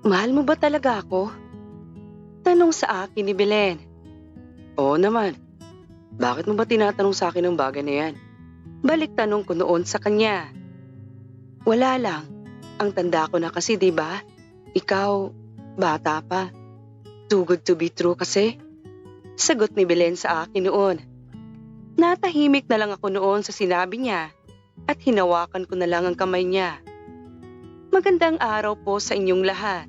Mahal mo ba talaga ako? Tanong sa akin ni Belen. Oo naman. Bakit mo ba tinatanong sa akin ang bagay na yan? Balik tanong ko noon sa kanya. Wala lang. Ang tanda ko na kasi, di ba? Ikaw, bata pa. Too good to be true kasi. Sagot ni Belen sa akin noon. Natahimik na lang ako noon sa sinabi niya at hinawakan ko na lang ang kamay niya. Magandang araw po sa inyong lahat.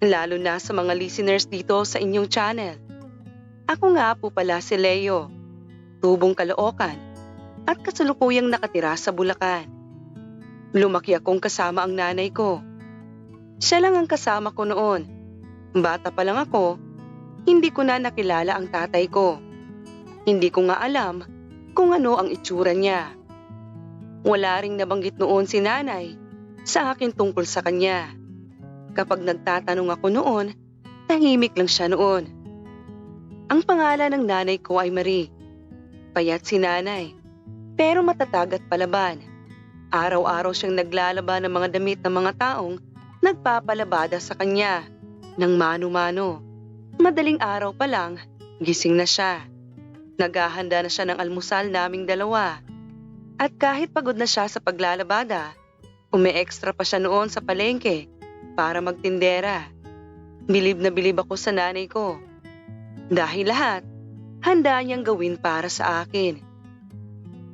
Lalo na sa mga listeners dito sa inyong channel. Ako nga po pala si Leo, tubong Caloocan, at kasalukuyang nakatira sa Bulacan. Lumaki akong kasama ang nanay ko. Siya lang ang kasama ko noon. Bata pa lang ako, hindi ko na nakilala ang tatay ko. Hindi ko nga alam kung ano ang itsura niya. Wala ring nabanggit noon si nanay sa akin tungkol sa kanya. Kapag nagtatanong ako noon, tahimik lang siya noon. Ang pangalan ng nanay ko ay Marie. Payat si nanay, pero matatag at palaban. Araw-araw siyang naglalaban ng mga damit ng mga taong nagpapalabada sa kanya ng mano-mano. Madaling araw pa lang, gising na siya. Naghahanda na siya ng almusal naming dalawa. At kahit pagod na siya sa paglalabada, umi-extra pa siya noon sa palengke para magtindera. Bilib na bilib ako sa nanay ko. Dahil lahat, handa niyang gawin para sa akin.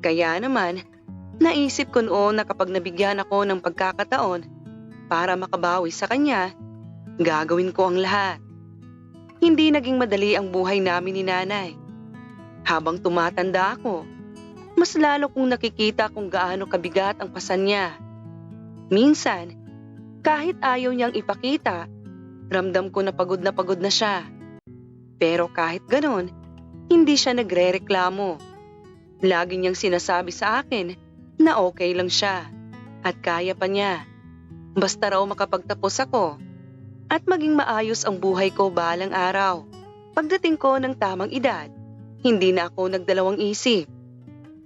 Kaya naman, naisip ko noon na kapag nabigyan ako ng pagkakataon para makabawi sa kanya, gagawin ko ang lahat. Hindi naging madali ang buhay namin ni nanay. Habang tumatanda ako, mas lalo kong nakikita kung gaano kabigat ang pasan niya. Minsan, kahit ayaw niyang ipakita, ramdam ko na pagod na siya. Pero kahit ganon, hindi siya nagre-reklamo. Lagi niyang sinasabi sa akin na okay lang siya at kaya pa niya. Basta raw makapagtapos ako at maging maayos ang buhay ko balang araw. Pagdating ko ng tamang edad, hindi na ako nagdalawang isip.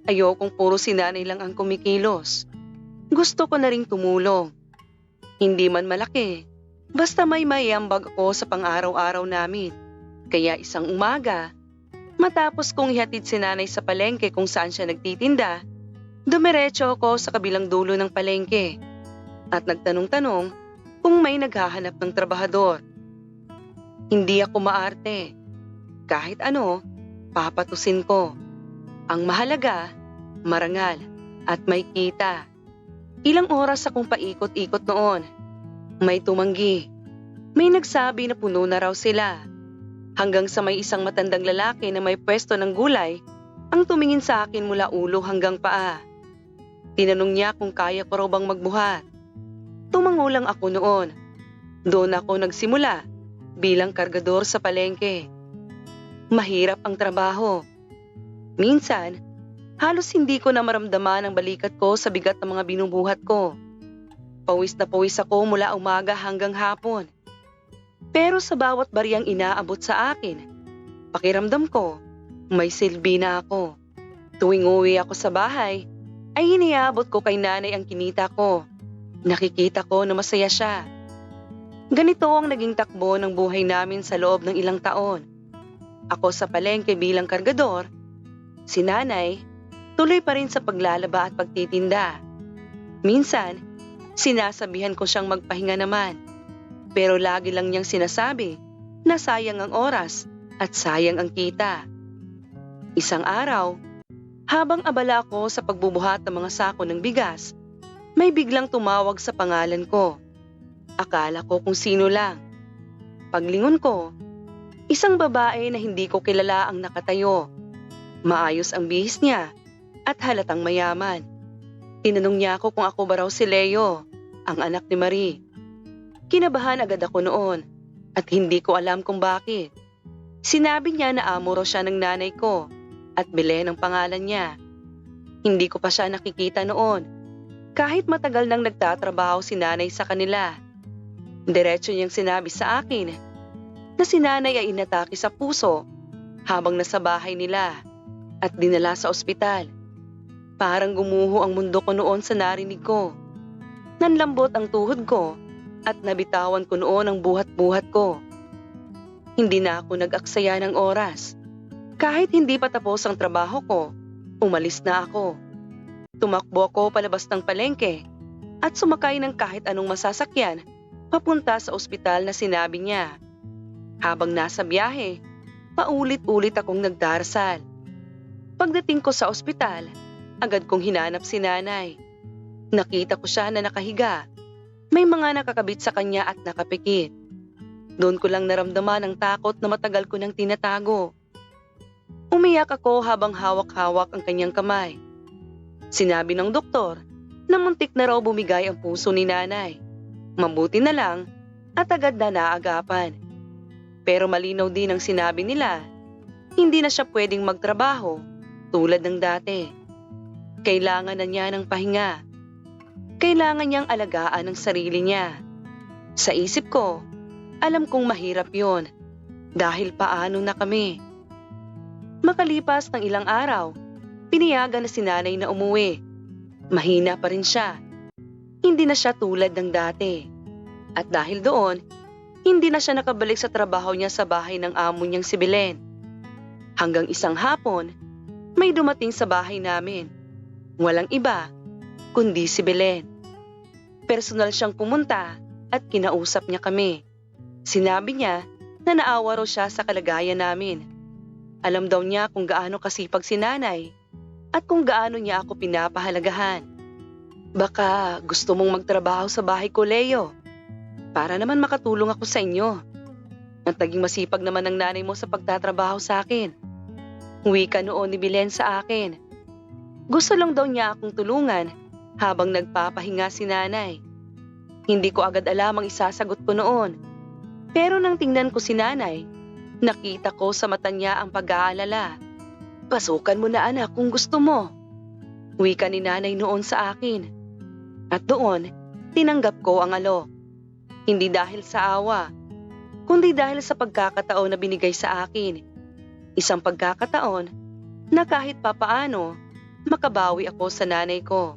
Ayokong puro si nanay lang ang kumikilos. Gusto ko na ring tumulong. Hindi man malaki, basta may maiambag ako sa pang-araw-araw namin. Kaya isang umaga, matapos kong ihatid si nanay sa palengke kung saan siya nagtitinda, dumiretso ako sa kabilang dulo ng palengke at nagtanong-tanong kung may naghahanap ng trabahador. Hindi ako maarte. Kahit ano, papatusin ko. Ang mahalaga, marangal at may kita. Ilang oras akong paikot-ikot noon. May tumanggi. May nagsabi na puno na raw sila. Hanggang sa may isang matandang lalaki na may pwesto ng gulay ang tumingin sa akin mula ulo hanggang paa. Tinanong niya kung kaya ko raw bang magbuhat. Tumango lang ako noon. Doon ako nagsimula bilang kargador sa palengke. Mahirap ang trabaho. Minsan, halos hindi ko na maramdaman ang balikat ko sa bigat ng mga binubuhat ko. Pawis na pawis ako mula umaga hanggang hapon. Pero sa bawat bariyang inaabot sa akin, pakiramdam ko, may silbi na ako. Tuwing uwi ako sa bahay, ay iniabot ko kay nanay ang kinita ko. Nakikita ko na masaya siya. Ganito ang naging takbo ng buhay namin sa loob ng ilang taon. Ako sa palengke bilang kargador, si nanay, tuloy pa rin sa paglalaba at pagtitinda. Minsan, sinasabihan ko siyang magpahinga naman. Pero lagi lang niyang sinasabi na sayang ang oras at sayang ang kita. Isang araw, habang abala ako sa pagbubuhat ng mga sako ng bigas, may biglang tumawag sa pangalan ko. Akala ko kung sino lang. Paglingon ko, isang babae na hindi ko kilala ang nakatayo. Maayos ang bihis niya at halatang mayaman. Tinanong niya ako kung ako ba raw si Leo, ang anak ni Marie. Kinabahan agad ako noon at hindi ko alam kung bakit. Sinabi niya na amo raw siya ng nanay ko at Belen ang pangalan niya. Hindi ko pa siya nakikita noon kahit matagal nang nagtatrabaho si nanay sa kanila. Diretso niyang sinabi sa akin na si nanay ay inatake sa puso habang nasa bahay nila at dinala sa ospital. Parang gumuho ang mundo ko noon sa narinig ko. Nanlambot ang tuhod ko at nabitawan ko noon ang buhat-buhat ko. Hindi na ako nag-aksaya ng oras. Kahit hindi pa tapos ang trabaho ko, umalis na ako. Tumakbo ako palabas ng palengke at sumakay ng kahit anong masasakyan papunta sa ospital na sinabi niya. Habang nasa biyahe, paulit-ulit akong nagdarasal. Pagdating ko sa ospital, agad kong hinanap si nanay. Nakita ko siya na nakahiga. May mga nakakabit sa kanya at nakapikit. Doon ko lang naramdaman ang takot na matagal ko nang tinatago. Umiyak ako habang hawak-hawak ang kanyang kamay. Sinabi ng doktor na muntik na raw bumigay ang puso ni nanay. Mabuti na lang at agad na naagapan. Pero malinaw din ang sinabi nila, hindi na siya pwedeng magtrabaho tulad ng dati. Kailangan na niya ng pahinga. Kailangan niyang alagaan ang sarili niya. Sa isip ko, alam kong mahirap yon dahil paano na kami. Makalipas ng ilang araw, piniyagan na si nanay na umuwi. Mahina pa rin siya. Hindi na siya tulad ng dati. At dahil doon, hindi na siya nakabalik sa trabaho niya sa bahay ng amo niyang si Belen. Hanggang isang hapon, may dumating sa bahay namin. Walang iba, kundi si Belen. Personal siyang pumunta at kinausap niya kami. Sinabi niya na naawa raw siya sa kalagayan namin. Alam daw niya kung gaano kasipag si nanay at kung gaano niya ako pinapahalagahan. Baka gusto mong magtrabaho sa bahay ko, Leo, para naman makatulong ako sa inyo. At naging masipag naman ang nanay mo sa pagtatrabaho sa akin. Wika noon ni Belen sa akin. Gusto lang daw niya akong tulungan habang nagpapahinga si nanay. Hindi ko agad alam ang isasagot ko noon. Pero nang tingnan ko si nanay, nakita ko sa mata niya ang pag-aalala. Pasukan mo na anak kung gusto mo. Wika ni nanay noon sa akin. At doon, tinanggap ko ang alok. Hindi dahil sa awa, kundi dahil sa pagkakataon na binigay sa akin. Isang pagkakataon na kahit papaano, makabawi ako sa nanay ko.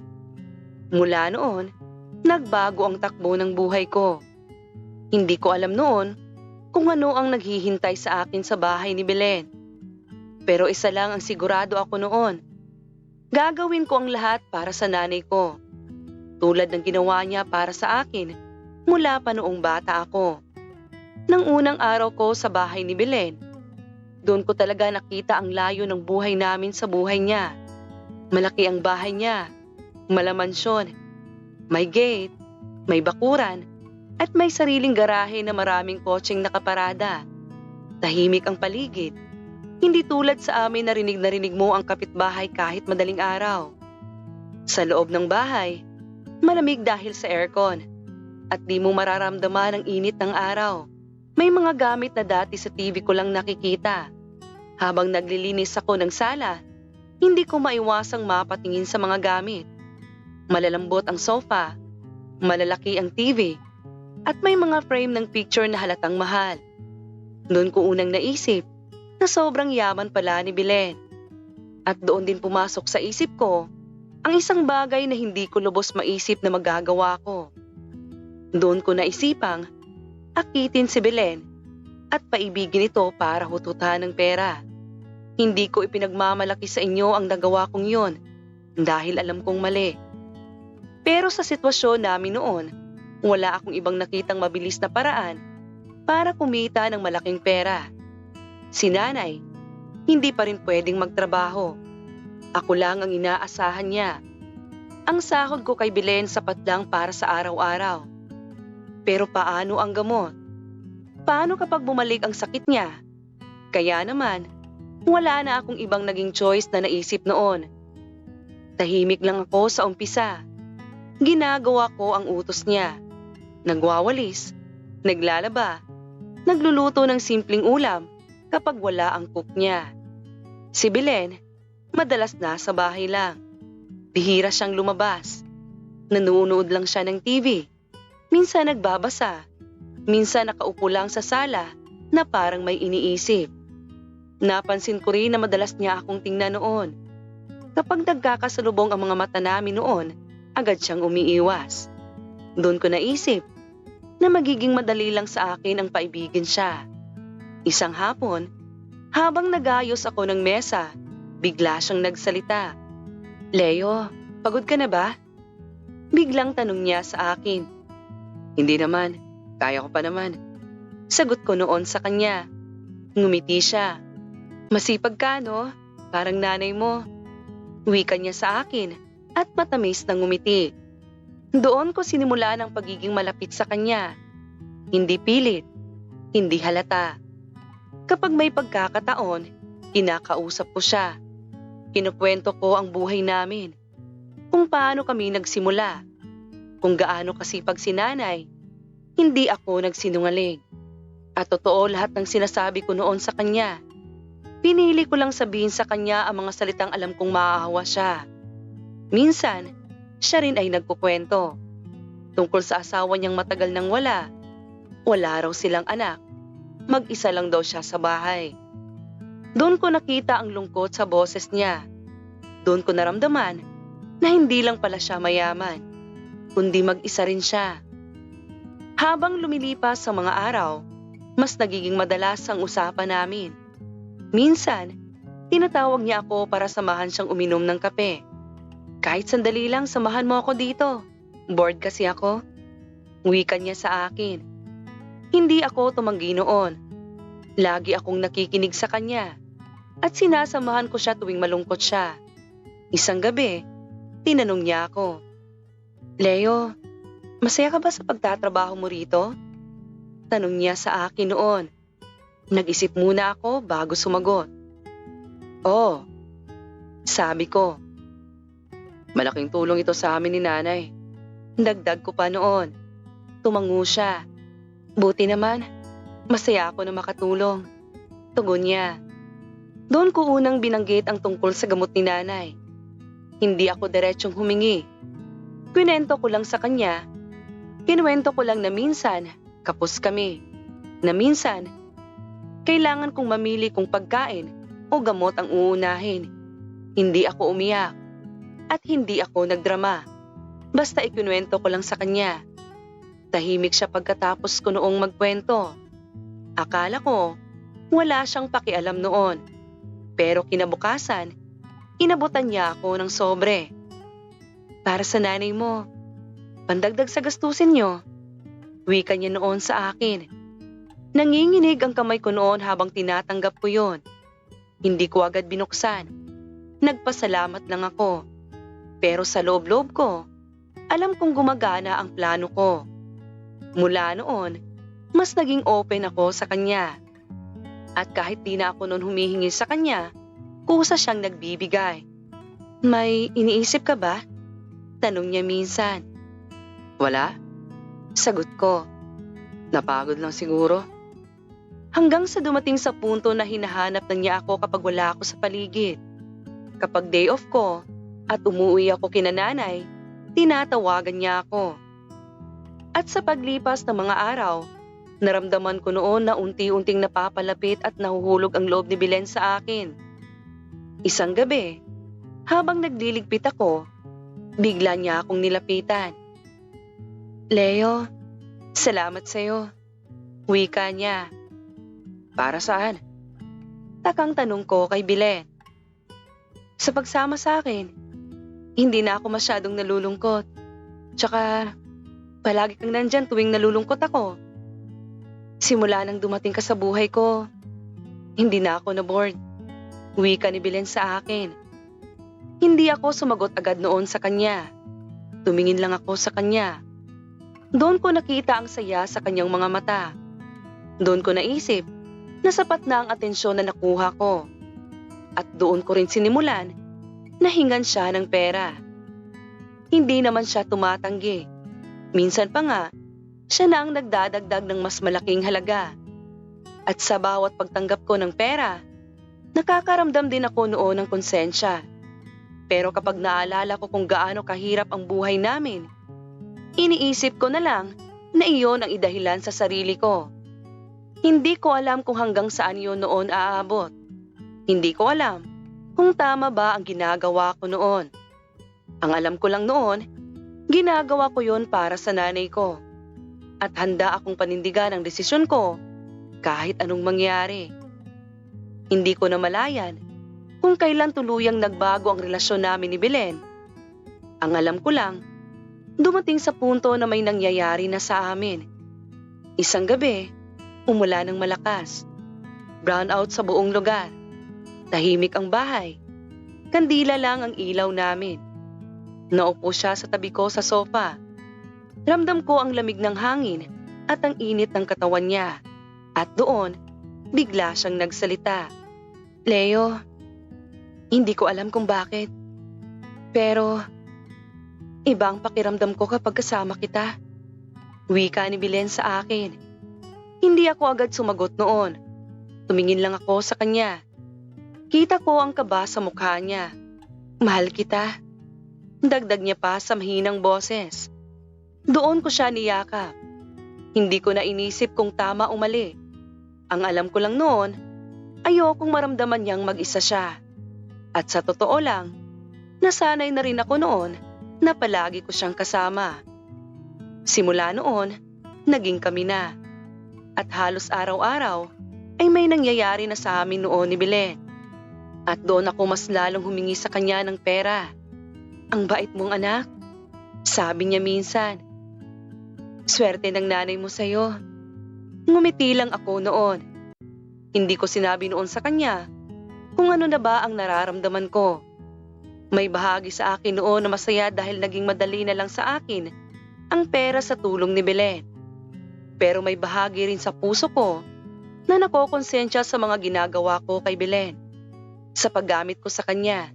Mula noon, nagbago ang takbo ng buhay ko. Hindi ko alam noon kung ano ang naghihintay sa akin sa bahay ni Belen. Pero isa lang ang sigurado ako noon. Gagawin ko ang lahat para sa nanay ko. Tulad ng ginawa niya para sa akin mula pa noong bata ako. Nang unang araw ko sa bahay ni Belen, doon ko talaga nakita ang layo ng buhay namin sa buhay niya. Malaki ang bahay niya, malamansyon, may gate, may bakuran, at may sariling garahe na maraming kotseng nakaparada. Tahimik ang paligid. Hindi tulad sa amin na rinig mo ang kapitbahay kahit madaling araw. Sa loob ng bahay, malamig dahil sa aircon at di mo mararamdaman ang init ng araw. May mga gamit na dati sa TV ko lang nakikita. Habang naglilinis ako ng sala, hindi ko maiwasang mapatingin sa mga gamit. Malalambot ang sofa, malalaki ang TV, at may mga frame ng picture na halatang mahal. Doon ko unang naisip na sobrang yaman pala ni Belen. At doon din pumasok sa isip ko ang isang bagay na hindi ko lubos maisip na magagawa ko. Doon ko naisipang akitin si Belen at paibigin ito para hututan ng pera. Hindi ko ipinagmamalaki sa inyo ang nagawa kong yon dahil alam kong mali. Pero sa sitwasyon namin noon, wala akong ibang nakitang mabilis na paraan para kumita ng malaking pera. Si nanay, hindi pa rin pwedeng magtrabaho. Ako lang ang inaasahan niya. Ang sahod ko kay Belen sapat lang para sa araw-araw. Pero paano ang gamot? Paano kapag bumalik ang sakit niya? Kaya naman, wala na akong ibang naging choice na naisip noon. Tahimik lang ako sa umpisa. Ginagawa ko ang utos niya. Nagwawalis, naglalaba, nagluluto ng simpleng ulam kapag wala ang cook niya. Si Belen, madalas nasa bahay lang. Bihira siyang lumabas. Nanonood lang siya ng TV. Minsan nagbabasa. Minsan nakaupo lang sa sala na parang may iniisip. Napansin ko rin na madalas niya akong tingnan noon. Kapag nagkakasalubong ang mga mata namin noon, agad siyang umiiwas. Doon ko naisip, na magiging madali lang sa akin ang paibigin siya. Isang hapon, habang nagayos ako ng mesa, bigla siyang nagsalita. "Leo, pagod ka na ba?" Biglang tanong niya sa akin. "Hindi naman, kaya ko pa naman." Sagot ko noon sa kanya. Ngumiti siya. "Masipag ka, no? Parang nanay mo." Wika niya sa akin at matamis na ngumiti. Doon ko sinimula ng pagiging malapit sa kanya. Hindi pilit, hindi halata. Kapag may pagkakataon, kinakausap ko siya. Kinukwento ko ang buhay namin. Kung paano kami nagsimula. Kung gaano kasipag si nanay. Hindi ako nagsinungaling. At totoo lahat ng sinasabi ko noon sa kanya. Pinili ko lang sabihin sa kanya ang mga salitang alam kong maahawa siya. Minsan, siya rin ay nagkukwento. Tungkol sa asawa niyang matagal nang wala. Wala raw silang anak. Mag-isa lang daw siya sa bahay. Doon ko nakita ang lungkot sa boses niya. Doon ko naramdaman na hindi lang pala siya mayaman, kundi mag-isa rin siya. Habang lumilipas sa mga araw, mas nagiging madalas ang usapan namin. Minsan, tinatawag niya ako para samahan siyang uminom ng kape. "Kahit sandali lang, samahan mo ako dito. Bored kasi ako." Wika niya sa akin. Hindi ako tumanggi noon. Lagi akong nakikinig sa kanya at sinasamahan ko siya tuwing malungkot siya. Isang gabi, tinanong niya ako, "Leo, masaya ka ba sa pagtatrabaho mo rito?" Tanong niya sa akin noon. Nag-isip muna ako bago sumagot. "Oo," sabi ko. "Malaking tulong ito sa amin ni nanay." Dagdag ko pa noon. Tumango siya. "Buti naman, masaya ako na makatulong." Tugon niya. Doon ko unang binanggit ang tungkol sa gamot ni nanay. Hindi ako diretsong humingi. Kwento ko lang sa kanya. Kinuwento ko lang na minsan, kapos kami. Na minsan, kailangan kong mamili kung pagkain o gamot ang uunahin. Hindi ako umiyak at hindi ako nagdrama. Basta ikinuwento ko lang sa kanya. Tahimik siya pagkatapos ko noong magkwento. Akala ko wala siyang pakialam noon. Pero kinabukasan, inabutan niya ako ng sobre. "Para sa nanay mo, pandagdag sa gastusin niyo." Wika niya noon sa akin. Nanginginig ang kamay ko noon habang tinatanggap ko yon. Hindi ko agad binuksan. Nagpasalamat lang ako. Pero sa loob-loob ko, alam kong gumagana ang plano ko. Mula noon, mas naging open ako sa kanya. At kahit di na ako noon humihingi sa kanya, kusa siyang nagbibigay. "May iniisip ka ba?" Tanong niya minsan. "Wala," sagot ko. "Napagod lang siguro." Hanggang sa dumating sa punto na hinahanap na niya ako kapag wala ako sa paligid. Kapag day off ko at umuwi ako kina nanay, tinatawagan niya ako. At sa paglipas ng mga araw, naramdaman ko noon na unti-unting napapalapit at nahuhulog ang loob ni Belen sa akin. Isang gabi, habang nagliligpit ako, bigla niya akong nilapitan. "Leo, salamat sa'yo." Wika niya. "Para saan?" Takang tanong ko kay Belen. "Sa pagsama sa akin. Hindi na ako masyadong nalulungkot. Tsaka, palagi kang nandyan tuwing nalulungkot ako. Simula nang dumating ka sa buhay ko, hindi na ako na-bored." Wika ni Belen sa akin. Hindi ako sumagot agad noon sa kanya. Tumingin lang ako sa kanya. Doon ko nakita ang saya sa kanyang mga mata. Doon ko naisip na sapat na ang atensyon na nakuha ko. At doon ko rin sinimulan na hingan siya ng pera. Hindi naman siya tumatanggi. Minsan pa nga, siya na ang nagdadagdag ng mas malaking halaga. At sa bawat pagtanggap ko ng pera, nakakaramdam din ako noon ng konsensya. Pero kapag naalala ko kung gaano kahirap ang buhay namin, iniisip ko na lang na iyon ang idahilan sa sarili ko. Hindi ko alam kung hanggang saan yun noon aabot. Hindi ko alam kung tama ba ang ginagawa ko noon. Ang alam ko lang noon, ginagawa ko yun para sa nanay ko. at handa akong panindigan ang desisyon ko kahit anong mangyari. Hindi ko na malayan kung kailan tuluyang nagbago ang relasyon namin ni Belen. Ang alam ko lang, dumating sa punto na may nangyayari na sa amin. Isang gabi, umula ng malakas. Brownout sa buong lugar. Tahimik ang bahay. Kandila lang ang ilaw namin. Naupo siya sa tabi ko sa sofa. Ramdam ko ang lamig ng hangin at ang init ng katawan niya. At doon, bigla siyang nagsalita. Leo, hindi ko alam kung bakit. Pero, iba ang pakiramdam ko kapag kasama kita. Wika ni Belen sa akin. Hindi ako agad sumagot noon. Tumingin lang ako sa kanya. Kita ko ang kaba sa mukha niya. Mahal kita. Dagdag niya pa sa mahinang boses. Doon ko siya niyakap. Hindi ko na inisip kung tama o mali. Ang alam ko lang noon, ayokong maramdaman niyang mag-isa siya. At sa totoo lang, nasanay na rin ako noon na palagi ko siyang kasama. Simula noon, naging kami na. At halos araw-araw ay may nangyayari na sa amin noon ni Belen. At doon ako mas lalong humingi sa kanya ng pera. Ang bait mong anak, sabi niya minsan. Swerte ng nanay mo sa'yo. Ngumiti lang ako noon. Hindi ko sinabi noon sa kanya kung ano na ba ang nararamdaman ko. May bahagi sa akin noon na masaya dahil naging madali na lang sa akin ang pera sa tulong ni Belen. Pero may bahagi rin sa puso ko na nakokonsensya sa mga ginagawa ko kay Belen, sa paggamit ko sa kanya.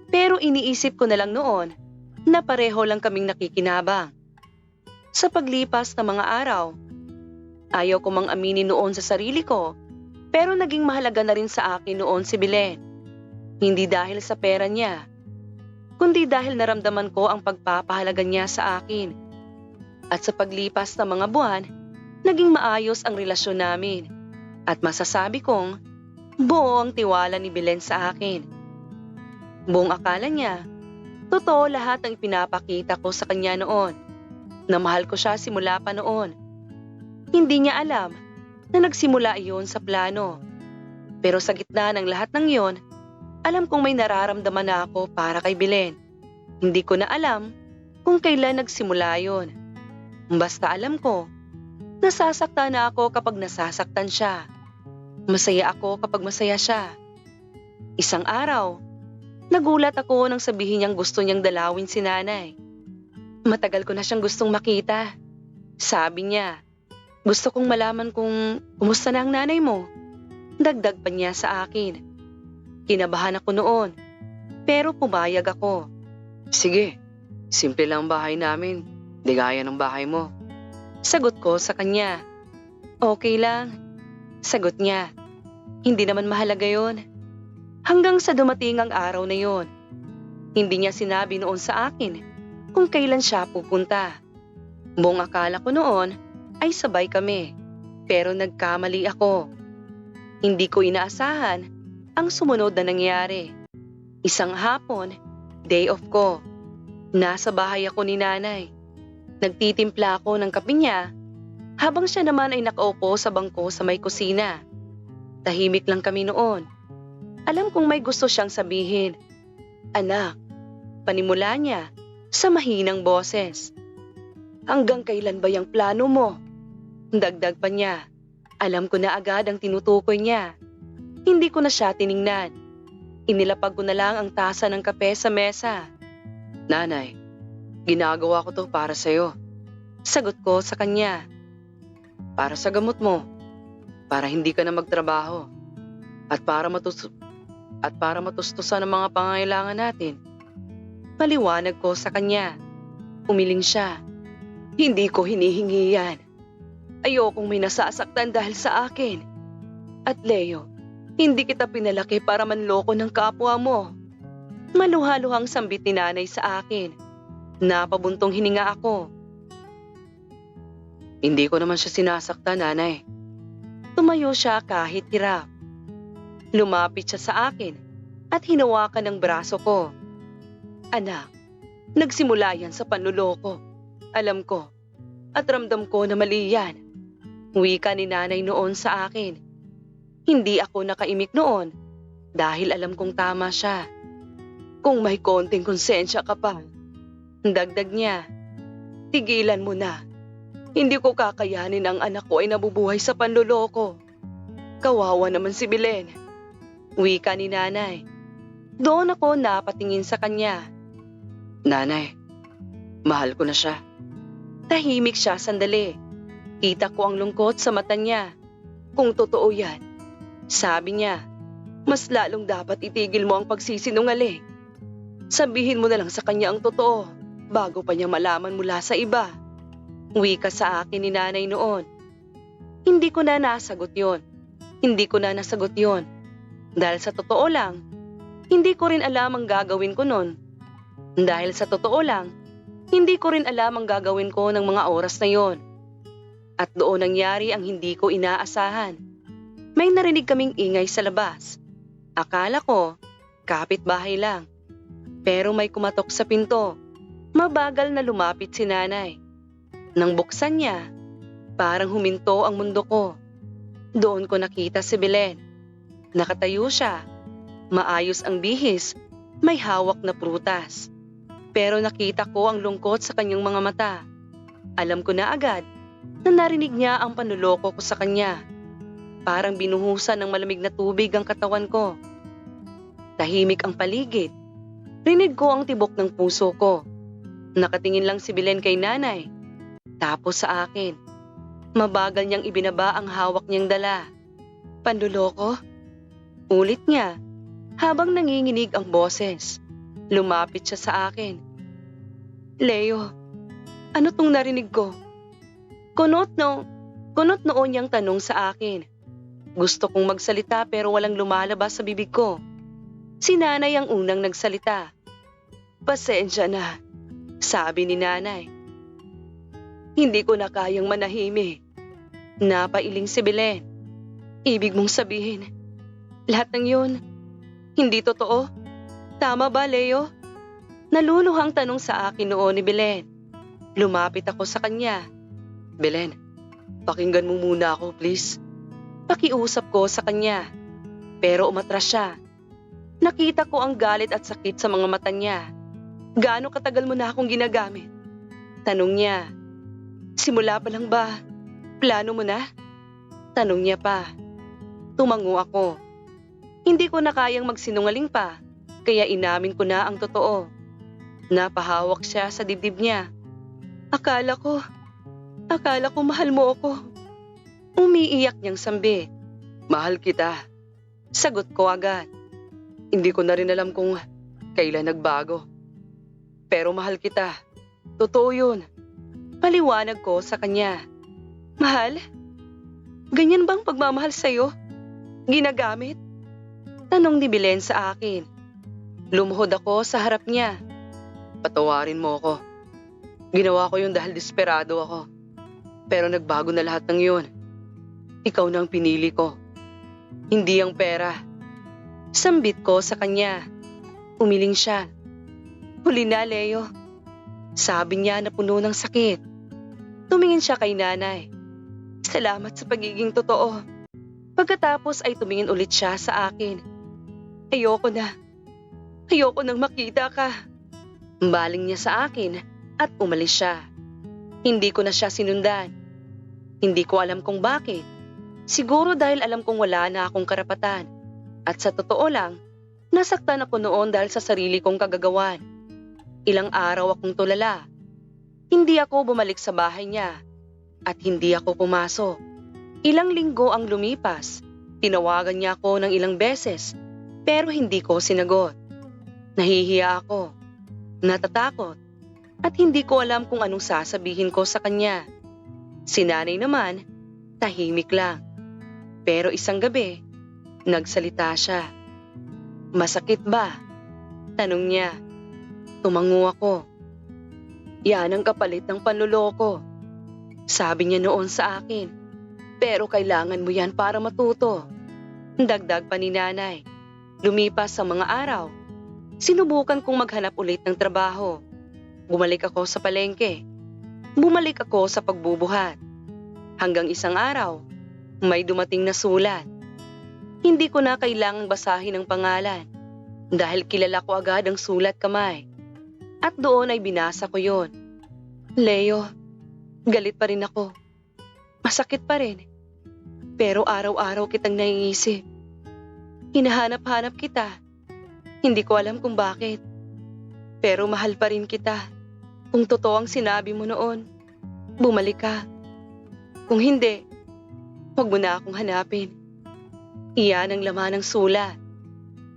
Pero iniisip ko na lang noon na pareho lang kaming nakikinabang. Sa paglipas ng mga araw, ayaw ko mang aminin noon sa sarili ko, pero naging mahalaga na rin sa akin noon si Belen. Hindi dahil sa pera niya, kundi dahil naramdaman ko ang pagpapahalaga niya sa akin. At sa paglipas ng mga buwan, naging maayos ang relasyon namin. At masasabi kong buo ang tiwala ni Belen sa akin. Buong akala niya, totoo lahat ng ipinapakita ko sa kanya noon. Na mahal ko siya simula pa noon. Hindi niya alam na nagsimula iyon sa plano. Pero sa gitna ng lahat ng iyon, alam kong may nararamdaman na ako para kay Belen. Hindi ko na alam kung kailan nagsimula iyon. Basta alam ko, nasasaktan na ako kapag nasasaktan siya. Masaya ako kapag masaya siya. Isang araw, nagulat ako nang sabihin niyang gusto niyang dalawin si nanay. Matagal ko na siyang gustong makita. Sabi niya, gusto kong malaman kung kumusta na ang nanay mo. Dagdag pa niya sa akin. Kinabahan ako noon, pero pumayag ako. Sige, simple lang ang bahay namin. Di gaya ng bahay mo. Sagot ko sa kanya. Okay lang. Sagot niya. Hindi naman mahalaga yon. Hanggang sa dumating ang araw na yon. Hindi niya sinabi noon sa akin kung kailan siya pupunta. Buong akala ko noon ay sabay kami. Pero nagkamali ako. Hindi ko inaasahan ang sumunod na nangyari. Isang hapon, day off ko. Nasa bahay ako ni nanay. Nagtitimpla ako ng kape niya habang siya naman ay nakaupo sa bangko sa may kusina. Tahimik lang kami noon. Alam kong may gusto siyang sabihin. Anak, panimula niya sa mahinang boses. Hanggang kailan ba yung plano mo? Dagdag pa niya. Alam ko na agad ang tinutukoy niya. Hindi ko na siya tiningnan. Inilapag ko na lang ang tasa ng kape sa mesa. Nanay, ginagawa ko to para sa'yo. Sagot ko sa kanya. Para sa gamot mo. Para hindi ka na magtrabaho. At para matustusan ang mga pangangailangan natin. Paliwanag ko sa kanya. Umiling siya. Hindi ko hinihingi yan. Ayokong may nasasaktan dahil sa akin. At Leo, hindi kita pinalaki para manloko ng kapwa mo. Maluhaluhang sambit ni nanay sa akin. Napabuntong hininga ako. Hindi ko naman siya sinasaktan, nanay. Tumayo siya kahit hirap. Lumapit siya sa akin at hinawakan ng braso ko. Anak, nagsimula yan sa panluloko. Alam ko, at ramdam ko na mali yan. Wika ni nanay noon sa akin. Hindi ako nakaimik noon dahil alam kong tama siya. Kung may konting konsensya ka pa, dagdag niya, tigilan mo na. Hindi ko kakayanin ang anak ko ay nabubuhay sa panloloko. Kawawa naman si Belen. Wika ni nanay. Doon ako napatingin sa kanya. Nanay, mahal ko na siya. Tahimik siya sandali. Kita ko ang lungkot sa mata niya. Kung totoo yan, sabi niya, mas lalong dapat itigil mo ang pagsisinungaling. Sabihin mo na lang sa kanya ang totoo bago pa niya malaman mula sa iba. Wika sa akin ni nanay noon. Hindi ko na nasagot yon. Dahil sa totoo lang, hindi ko rin alam ang gagawin ko noon. Hindi ko rin alam ang gagawin ko ng mga oras na yon. At doon nangyari ang hindi ko inaasahan. May narinig kaming ingay sa labas. Akala ko, kapitbahay lang. Pero may kumatok sa pinto. Mabagal na lumapit si nanay. Nang buksan niya, parang huminto ang mundo ko. Doon ko nakita si Belen. Nakatayo siya. Maayos ang bihis. May hawak na prutas. Pero nakita ko ang lungkot sa kanyang mga mata. Alam ko na agad na narinig niya ang panloloko ko sa kanya. Parang binuhusan ng malamig na tubig ang katawan ko. Tahimik ang paligid. Rinig ko ang tibok ng puso ko. Nakatingin lang si Belen kay nanay. Tapos sa akin. Mabagal niyang ibinaba ang hawak niyang dala. Panloloko? Ulit niya habang nanginginig ang boses. Lumapit siya sa akin. Leo, ano tong narinig ko? Kunot noon niyang tanong sa akin. Gusto kong magsalita pero walang lumalabas sa bibig ko. Si nanay ang unang nagsalita. Pasensya na, sabi ni nanay. Hindi ko na kayang manahimik. Napailing si Belen. Ibig mong sabihin, lahat ng yun, hindi totoo? Tama ba, Leo? Naluluhang tanong sa akin noon ni Belen. Lumapit ako sa kanya. Belen, pakinggan mo muna ako, please. Pakiusap ko sa kanya. Pero umatras siya. Nakita ko ang galit at sakit sa mga mata niya. Gaano katagal mo na akong ginagamit? Tanong niya. Simula pa lang ba? Plano mo na? Tanong niya pa. Tumango ako. Hindi ko na kayang magsinungaling pa, kaya inamin ko na ang totoo. Napahawak siya sa dibdib niya. Akala ko mahal mo ako. Umiiyak niyang sambit. Mahal kita. Sagot ko agad. Hindi ko na rin alam kung kailan nagbago. Pero mahal kita. Totoo yun. Paliwanag ko sa kanya. Mahal? Ganyan bang pagmamahal sa'yo? Ginagamit? Tanong ni Belen sa akin. Lumuhod ako sa harap niya. Patawarin mo ako. Ginawa ko yun dahil desperado ako. Pero nagbago na lahat ng yun. Ikaw na ang pinili ko. Hindi ang pera. Sambit ko sa kanya. Umiling siya. Huli na, Leo. Sabi niya na puno ng sakit. Tumingin siya kay nanay. Salamat sa pagiging totoo. Pagkatapos ay tumingin ulit siya sa akin. Ayoko na. Ayoko nang makita ka. Baling niya sa akin at umalis siya. Hindi ko na siya sinundan. Hindi ko alam kung bakit. Siguro dahil alam kong wala na akong karapatan. At sa totoo lang, nasaktan ako noon dahil sa sarili kong kagagawan. Ilang araw akong tulala. Hindi ako bumalik sa bahay niya. At hindi ako pumasok. Ilang linggo ang lumipas. Tinawagan niya ako ng ilang beses. Pero hindi ko sinagot. Nahihiya ako. Natatakot. At hindi ko alam kung anong sasabihin ko sa kanya. Si nanay naman, tahimik lang. Pero isang gabi, nagsalita siya. Masakit ba? Tanong niya. Tumango ako. Yan ang kapalit ng panloloko. Sabi niya noon sa akin. Pero kailangan mo yan para matuto. Dagdag pa ni nanay. Lumipas sa mga araw. Sinubukan kong maghanap ulit ng trabaho. Bumalik ako sa palengke. Bumalik ako sa pagbubuhat. Hanggang isang araw, may dumating na sulat. Hindi ko na kailangang basahin ang pangalan dahil kilala ko agad ang sulat kamay. At doon ay binasa ko yon. Leo, galit pa rin ako. Masakit pa rin. Pero araw-araw kitang naiisip. Hinahanap-hanap kita. Hindi ko alam kung bakit. Pero mahal pa rin kita. Kung totoo ang sinabi mo noon, bumalik ka. Kung hindi, huwag mo na akong hanapin. Iyan ang laman ng sulat.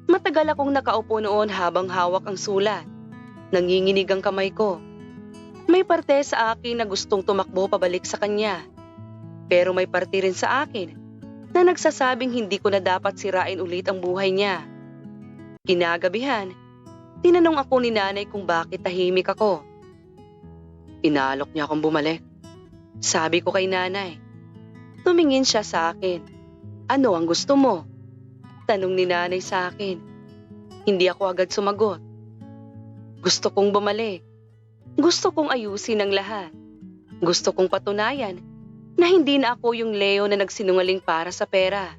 Matagal akong nakaupo noon habang hawak ang sulat. Nanginginig ang kamay ko. May parte sa akin na gustong tumakbo pabalik sa kanya. Pero may parte rin sa akin na nagsasabing hindi ko na dapat sirain ulit ang buhay niya. Kinagabihan, tinanong ako ni nanay kung bakit tahimik ako. Inaalok niya akong bumalik. Sabi ko kay nanay. Tumingin siya sa akin. Ano ang gusto mo? Tanong ni nanay sa akin. Hindi ako agad sumagot. Gusto kong bumalik. Gusto kong ayusin ang lahat. Gusto kong patunayan na hindi na ako yung Leo na nagsinungaling para sa pera.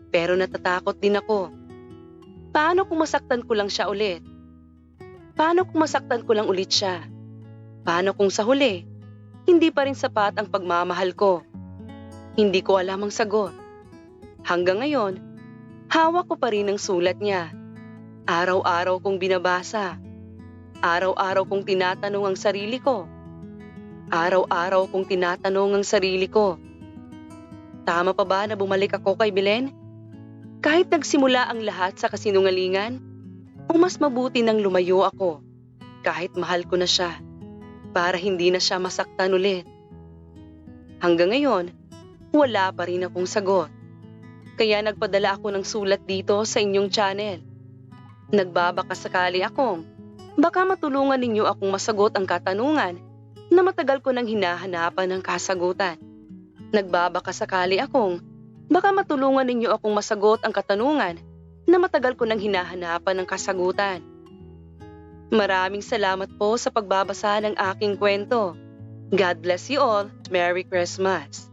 Pero natatakot din ako. Paano kung masaktan ko lang siya ulit? Paano kung masaktan ko lang ulit siya? Paano kung sa huli, hindi pa rin sapat ang pagmamahal ko? Hindi ko alam ang sagot. Hanggang ngayon, hawak ko pa rin ang sulat niya. Araw-araw kong binabasa. Araw-araw kong tinatanong ang sarili ko. Araw-araw kong tinatanong ang sarili ko. Tama pa ba na bumalik ako kay Belen? Kahit nagsimula ang lahat sa kasinungalingan? O mas mabuti nang lumayo ako kahit mahal ko na siya para hindi na siya masaktan ulit? Hanggang ngayon, wala pa rin akong sagot. Kaya nagpadala ako ng sulat dito sa inyong channel. Nagbabaka sakali akong baka matulungan ninyo akong masagot ang katanungan na matagal ko nang hinahanapan ng kasagutan. Nagbabaka sakali akong baka matulungan ninyo akong masagot ang katanungan na matagal ko nang hinahanapan ng kasagutan. Maraming salamat po sa pagbabasa ng aking kwento. God bless you all. Merry Christmas.